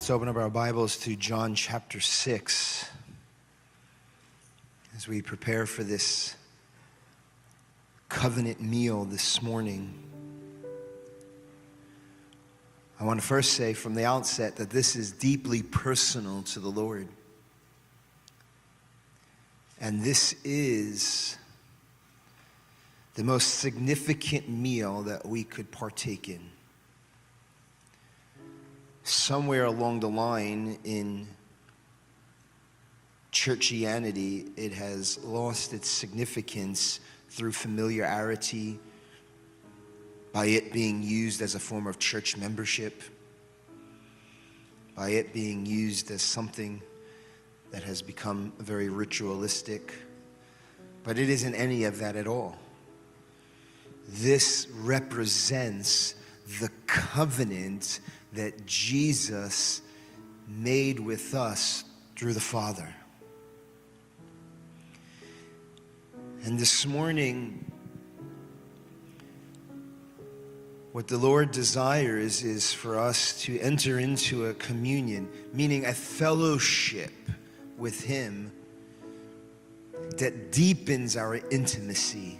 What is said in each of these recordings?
Let's open up our Bibles to John chapter 6 as we prepare for this covenant meal this morning. I want to first say from the outset that this is deeply personal to the Lord. And this is the most significant meal that we could partake in. Somewhere along the line in churchianity, it has lost its significance through familiarity, by it being used as a form of church membership, by it being used as something that has become very ritualistic. But it isn't any of that at all. This represents the covenant that Jesus made with us through the Father. And this morning, what the Lord desires is for us to enter into a communion, meaning a fellowship with Him that deepens our intimacy,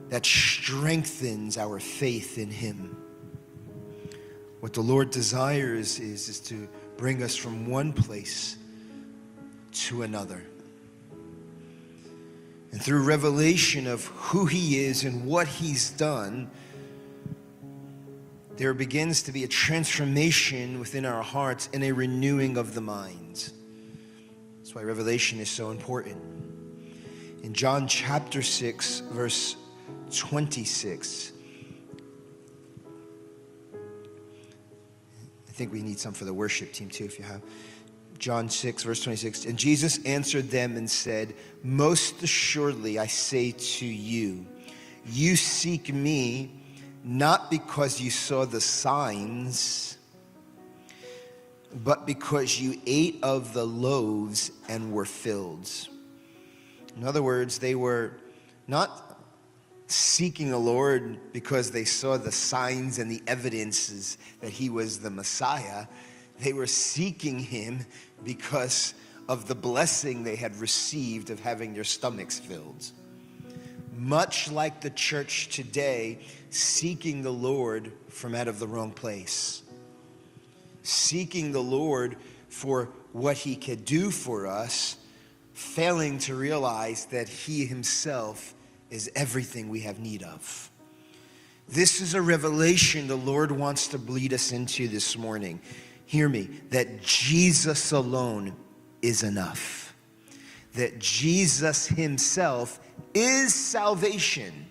that strengthens our faith in Him. What the Lord desires is to bring us from one place to another. And through revelation of who He is and what He's done, there begins to be a transformation within our hearts and a renewing of the mind. That's why revelation is so important. In John chapter 6, verse 26, I think we need some for the worship team too, if you have. John 6, verse 26. And Jesus answered them and said, "Most assuredly I say to you, you seek me not because you saw the signs, but because you ate of the loaves and were filled." In other words, they were not seeking the Lord because they saw the signs and the evidences that He was the Messiah. They were seeking Him because of the blessing they had received of having their stomachs filled. Much like the church today, seeking the Lord from out of the wrong place. Seeking the Lord for what He could do for us, failing to realize that He Himself is everything we have need of. This is a revelation the Lord wants to lead us into this morning. Hear me, that Jesus alone is enough. That Jesus Himself is salvation.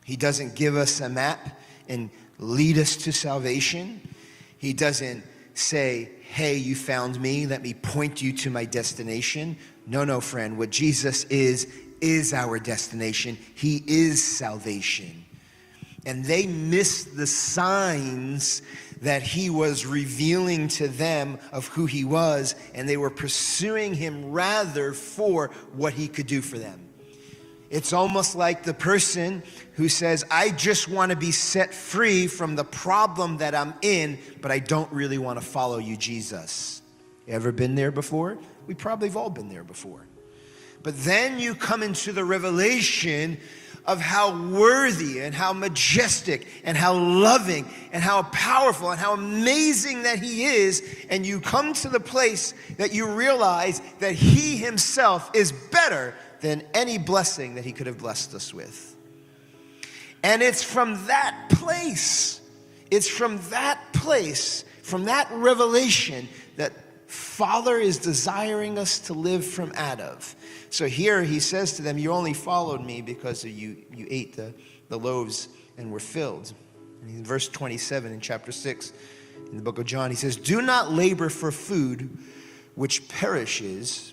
He doesn't give us a map and lead us to salvation. He doesn't say, "Hey, you found me, let me point you to my destination." No, friend, what Jesus is our destination. He is salvation. And they missed the signs that He was revealing to them of who He was, and they were pursuing Him rather for what He could do for them. It's almost like the person who says, "I just want to be set free from the problem that I'm in, but I don't really want to follow you, Jesus." You ever been there before? We probably have all been there before. But then you come into the revelation of how worthy and how majestic and how loving and how powerful and how amazing that He is. And you come to the place that you realize that He Himself is better than any blessing that He could have blessed us with. And it's from that place, from that revelation that Father is desiring us to live from out of. So here He says to them, "You only followed me because you ate the loaves and were filled." And in verse 27 in chapter 6 in the book of John, He says, "Do not labor for food which perishes,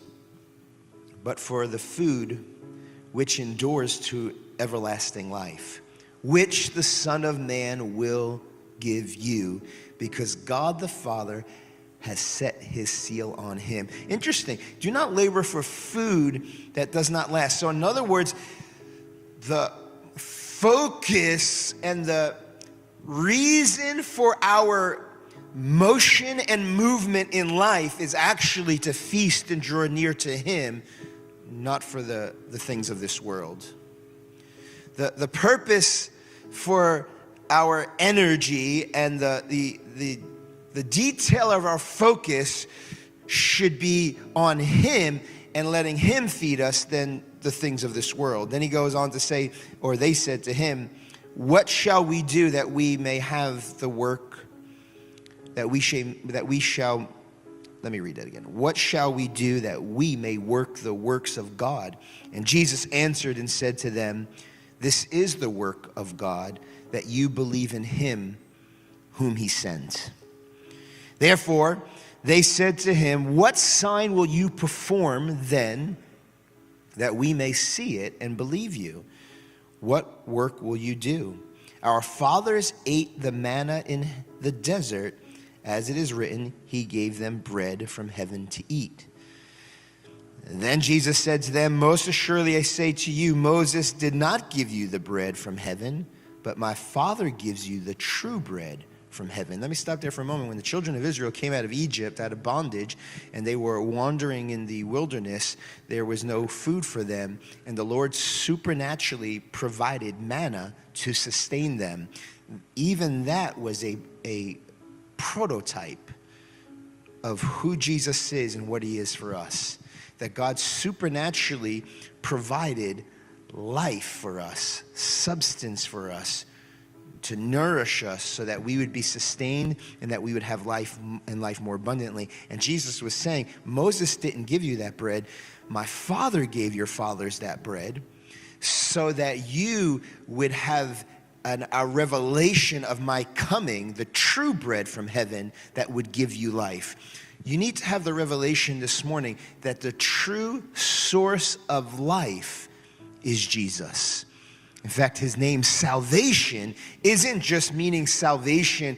but for the food which endures to everlasting life, which the Son of Man will give you, because God the Father has set His seal on Him." Interesting. Do not labor for food that does not last. So in other words, the focus and the reason for our motion and movement in life is actually to feast and draw near to him, not for the things of this world. The purpose for our energy and the detail of our focus should be on him and letting him feed us than the things of this world. Then he goes on to say, or they said to him, what shall we do that we may have the work that we shall, let me read that again. What shall we do that we may work the works of God? And Jesus answered and said to them, this is the work of God, that you believe in him whom he sent. Therefore, they said to him, what sign will you perform then that we may see it and believe you? What work will you do? Our fathers ate the manna in the desert. As it is written, he gave them bread from heaven to eat. And then Jesus said to them, most assuredly I say to you, Moses did not give you the bread from heaven, but my Father gives you the true bread from heaven. Let me stop there for a moment. When the children of Israel came out of Egypt, out of bondage, and they were wandering in the wilderness, there was no food for them, and the Lord supernaturally provided manna to sustain them. Even that was a prototype of who Jesus is and what he is for us. That God supernaturally provided life for us, substance for us, to nourish us so that we would be sustained and that we would have life and life more abundantly. And Jesus was saying, Moses didn't give you that bread. My Father gave your fathers that bread so that you would have a revelation of my coming, the true bread from heaven that would give you life. You need to have the revelation this morning that the true source of life is Jesus. In fact, his name salvation isn't just meaning salvation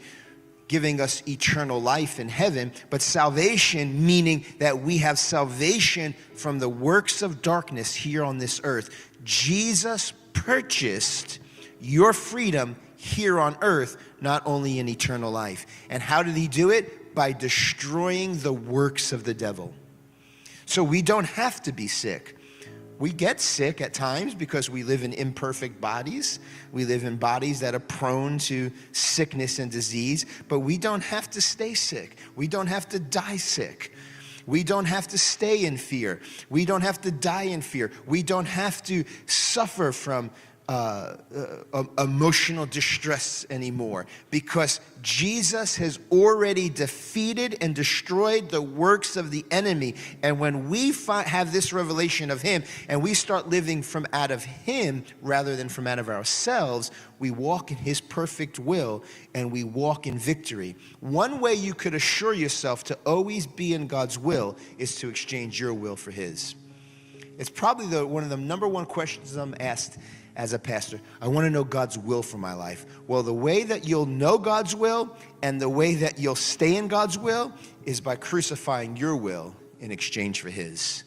giving us eternal life in heaven, but salvation meaning that we have salvation from the works of darkness here on this earth. Jesus purchased your freedom here on earth, not only in eternal life. And how did he do it? By destroying the works of the devil. So we don't have to be sick. We get sick at times because we live in imperfect bodies. We live in bodies that are prone to sickness and disease, but we don't have to stay sick. We don't have to die sick. We don't have to stay in fear. We don't have to die in fear. We don't have to suffer from emotional distress anymore, because Jesus has already defeated and destroyed the works of the enemy. And when we have this revelation of him and we start living from out of him rather than from out of ourselves, we walk in his perfect will and we walk in victory. One way you could assure yourself to always be in God's will is to exchange your will for his. It's probably one of the number one questions I'm asked as a pastor. I want to know God's will for my life. Well, the way that you'll know God's will and the way that you'll stay in God's will is by crucifying your will in exchange for his.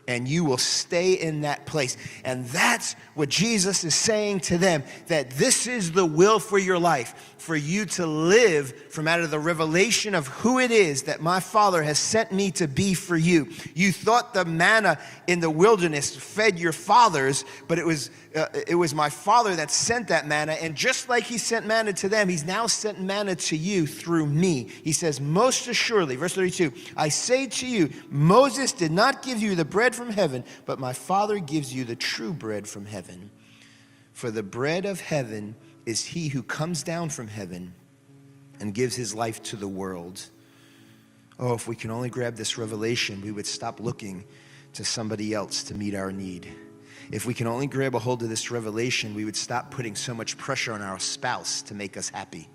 And you will stay in that place. And that's what Jesus is saying to them, that this is the will for your life, for you to live from out of the revelation of who it is that my Father has sent me to be for you. You thought the manna in the wilderness fed your fathers, but it was my Father that sent that manna. And just like he sent manna to them, he's now sent manna to you through me. He says, most assuredly, verse 32, I say to you, Moses did not give you the bread from heaven, but my Father gives you the true bread from heaven. For the bread of heaven is he who comes down from heaven and gives his life to the world. Oh, if we can only grab this revelation, we would stop looking to somebody else to meet our need. If we can only grab a hold of this revelation, we would stop putting so much pressure on our spouse to make us happy.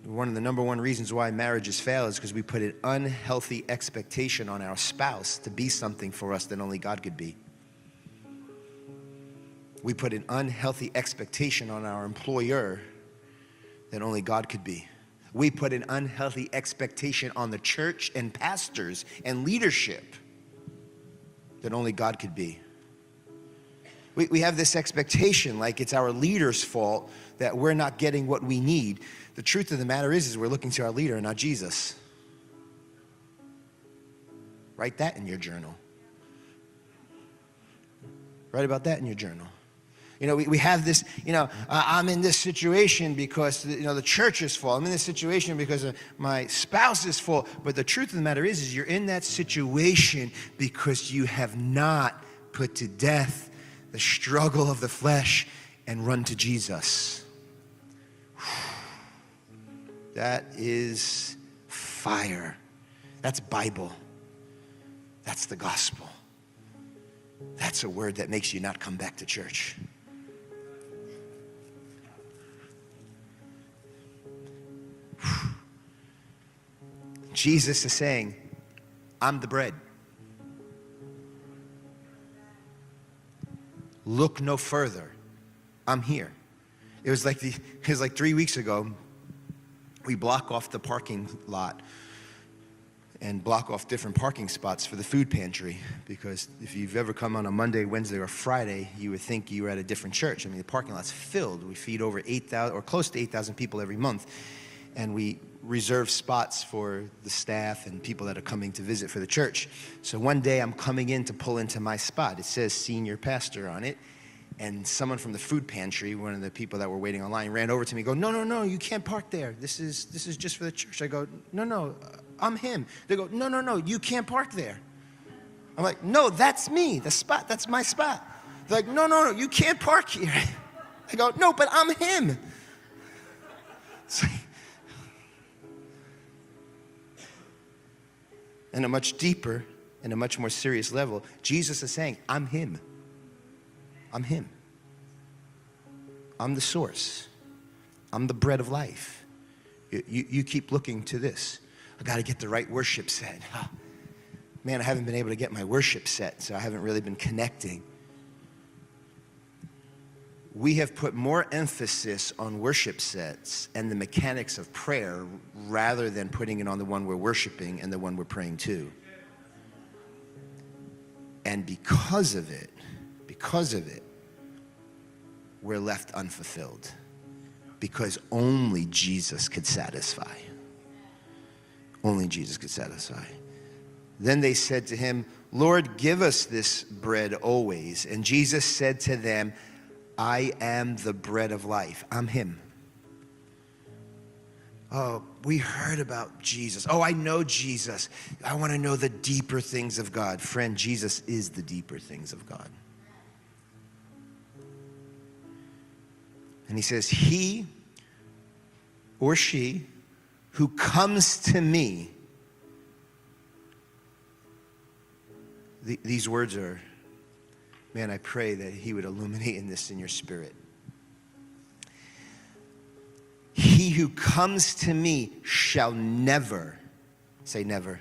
One of the number one reasons why marriages fail is because we put an unhealthy expectation on our spouse to be something for us that only God could be. We put an unhealthy expectation on our employer that only God could be. We put an unhealthy expectation on the church and pastors and leadership that only God could be. We have this expectation like it's our leader's fault that we're not getting what we need. The truth of the matter is we're looking to our leader and not Jesus. Write that in your journal. Write about that in your journal. You know, we have this, I'm in this situation because, the church is full. I'm in this situation because of my spouse is full. But the truth of the matter is you're in that situation because you have not put to death the struggle of the flesh and run to Jesus. That is fire. That's Bible. That's the gospel. That's a word that makes you not come back to church. Jesus is saying, I'm the bread. Look no further. I'm here. It was like 3 weeks ago, we block off the parking lot and block off different parking spots for the food pantry, because if you've ever come on a Monday, Wednesday, or Friday, you would think you were at a different church. I mean, the parking lot's filled. We feed over 8,000 or close to 8,000 people every month, and we reserve spots for the staff and people that are coming to visit for the church. So one day I'm coming in to pull into my spot. It says senior pastor on it, and someone from the food pantry, one of the people that were waiting online, ran over to me and go, no, you can't park there. This is just for the church. I go, no, I'm him. They go, no, you can't park there. I'm like, no, that's me, the spot, that's my spot. They're like, no, you can't park here. I go, no, but I'm him. It's like, and a much deeper and a much more serious level, Jesus is saying, I'm him. I'm him. I'm the source. I'm the bread of life. You keep looking to this. I got to get the right worship set. Man, I haven't been able to get my worship set, so I haven't really been connecting. We have put more emphasis on worship sets and the mechanics of prayer rather than putting it on the one we're worshiping and the one we're praying to. And because of it, we're left unfulfilled, because only Jesus could satisfy. Only Jesus could satisfy. Then they said to him, Lord, give us this bread always. And Jesus said to them, I am the bread of life. I'm him. Oh, we heard about Jesus. Oh, I know Jesus. I want to know the deeper things of God. Friend, Jesus is the deeper things of God. And he says, he or she who comes to me. These words are, man, I pray that he would illuminate in this in your spirit. He who comes to me shall never, say never,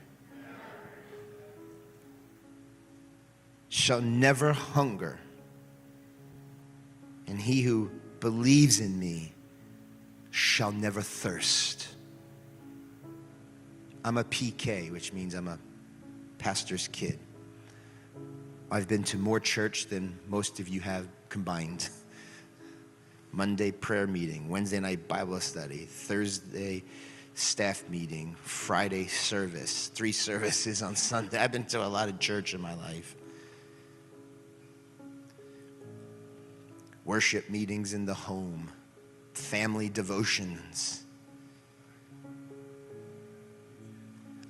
shall never hunger. And he who believes in me shall never thirst. I'm a PK, which means I'm a pastor's kid. I've been to more church than most of you have combined. Monday prayer meeting, Wednesday night Bible study, Thursday staff meeting, Friday service, 3 services on Sunday. I've been to a lot of church in my life. Worship meetings in the home, family devotions.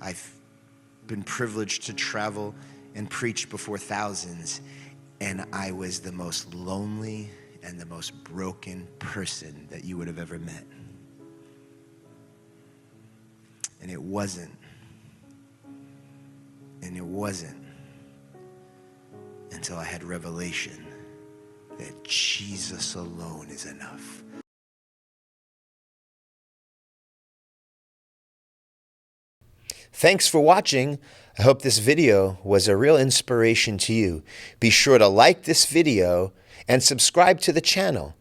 I've been privileged to travel and preach before thousands, and I was the most lonely and the most broken person that you would have ever met. And it wasn't until I had revelation that Jesus alone is enough. Thanks for watching. I hope this video was a real inspiration to you. Be sure to like this video and subscribe to the channel,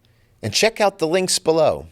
and check out the links below.